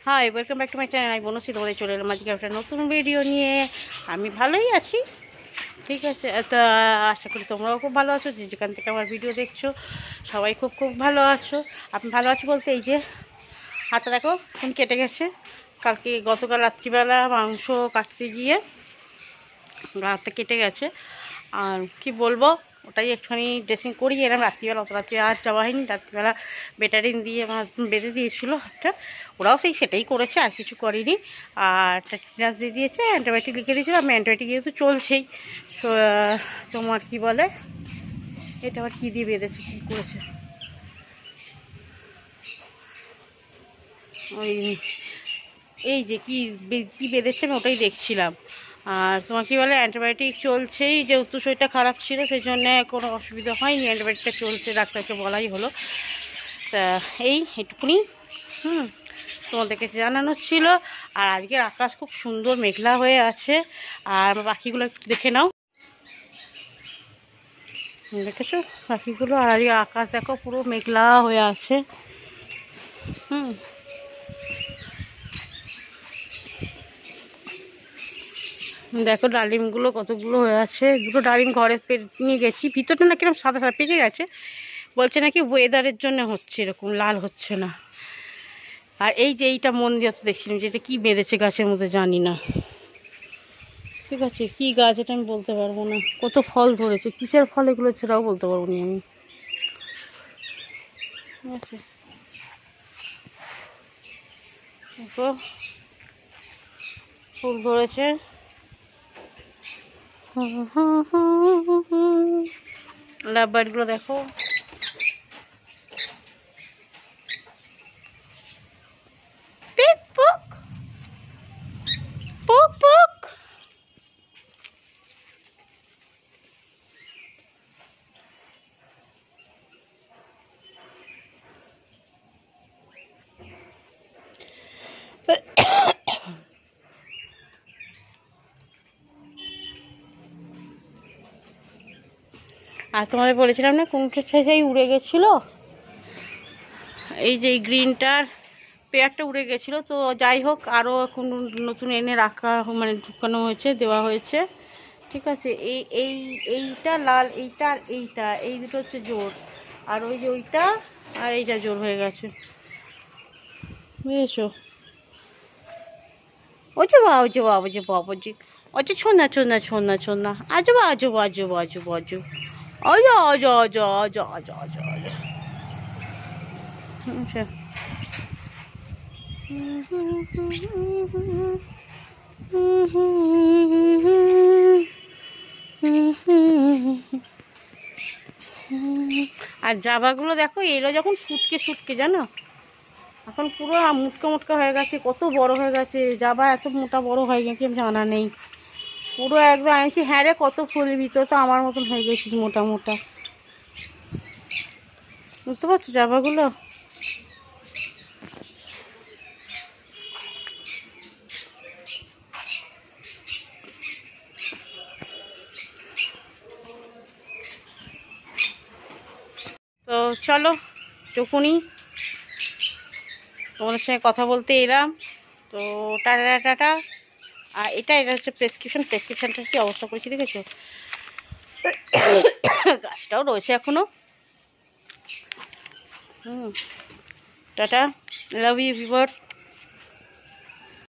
High, welcome back to my channel. আমি বনশ্রী, তোমাদের চলে এলাম আজকে একটা নতুন ভিডিও নিয়ে। আমি ভালোই আছি, ঠিক আছে। তা আশা করি তোমরাও খুব ভালো আছো, যে যেখান থেকে আমার ভিডিও দেখছো সবাই খুব খুব ভালো আছো। আমি ভালো আছি বলতে এই যে হাতটা দেখো এখন কেটে গেছে। গতকাল রাত্রিবেলা মাংস কাটতে গিয়ে হাতটা কেটে গেছে। আর কি বলবো, ওটাই একটুখানি ড্রেসিং করিয়ে এলাম রাত্রিবেলা। অত রাত্রি আর যাওয়া হয়নি। রাত্রিবেলা বেটারিন দিয়ে আমার হাজব্যান্ড বেঁধে দিয়েছিলো হাতটা, ওরাও সেটাই করেছে, আর কিছু করেনি। আর টিটাস দিয়ে দিয়েছে, অ্যান্টিবায়োটিক লিখে দিয়েছিলো। আমি অ্যান্টিবায়োটিক যেহেতু চলছেই, তোমার কি বলে এটা আবার কী দিয়ে বেঁধেছে, কী করেছে ওই এই যে কী বেঁধেছে আমি ওটাই দেখছিলাম। আর তোমার কী বলে অ্যান্টিবায়োটিক চলছেই, যেহেতু শরীরটা খারাপ ছিল সেই জন্যে কোনো অসুবিধা হয়নি, অ্যান্টিবায়োটিকটা চলছে, ডাক্তারকে বলাই হলো। তা এটুকুনি তোমাদেরকে জানানো ছিল। আর আজকের আকাশ খুব সুন্দর মেঘলা হয়ে আছে। আর আমার পাখিগুলো একটু দেখে নাও, দেখেছো পাখিগুলো? আর আজকের আকাশ দেখো পুরো মেঘলা হয়ে আছে। দেখো ডালিমগুলো কতগুলো হয়ে আছে। দুটো ডালিম ঘরে নিয়ে গেছি, ভিতরটা না কিরকম সাদা সাদা পেকে গেছে, বলছে নাকি ওয়েদারের জন্য হচ্ছে এরকম, লাল হচ্ছে না। আর এই যে এইটা মন দিয়ে দেখছিলাম যে এটা কী বেঁধেছে গাছের মধ্যে জানি না, ঠিক আছে। কি গাছ এটা আমি বলতে পারবো না। কত ফল ধরেছে, কিসের ফল এগুলো সেটাও বলতে পারবো না আমি, ঠিক আছে। দেখো ফুল ধরেছে। লাভ বার্ডগুলো দেখো, আর তোমাদের বলেছিলাম না কুমড়ো ছাই উড়ে গেছিলো, এই যে এই গ্রিনটার পেয়ারটা উড়ে গেছিলো। তো যাই হোক, আরও এখন নতুন এনে রাখা মানে ঢুকানো হয়েছে, দেওয়া হয়েছে, ঠিক আছে। এইটা লাল, এইটা আর এইটা, এই দুটো হচ্ছে জোর। আর ওই যে ওইটা আর এইটা জোর হয়ে গেছে, বুঝেছো? ওজো বাজু বাবুজি বাবুজি, অজো ছোনা ছোনা ছোনা ছোনা, আজো আজো আজো আজো আজো অজো অজো অজো অজো অজো অজো অজো। আচ্ছা, আর জাবাগুলো দেখো এলো যখন সুটকে সুটকে, জানো এখন পুরো মুটকা মুটকা হয়ে গেছে, কত বড় হয়ে গেছে। জাবা এত মোটা বড় হয়ে গেছে আমি জানা নেই, পুরো একদম আনছি। হ্যাঁ রে, কত ফুলের ভিতর তো আমার মতন হয়ে গেছিস মোটা মোটা, বুঝতে পারছো জাবাগুলো? তো চলো টুকুনি তোমাদের সঙ্গে কথা বলতে এলাম। তো টাটা টাটা। আর এটা হচ্ছে প্রেসক্রিপশনটার কি অবস্থা করেছি দেখেছো? গাছটাও রয়েছে এখনো। Tata, love you viewers.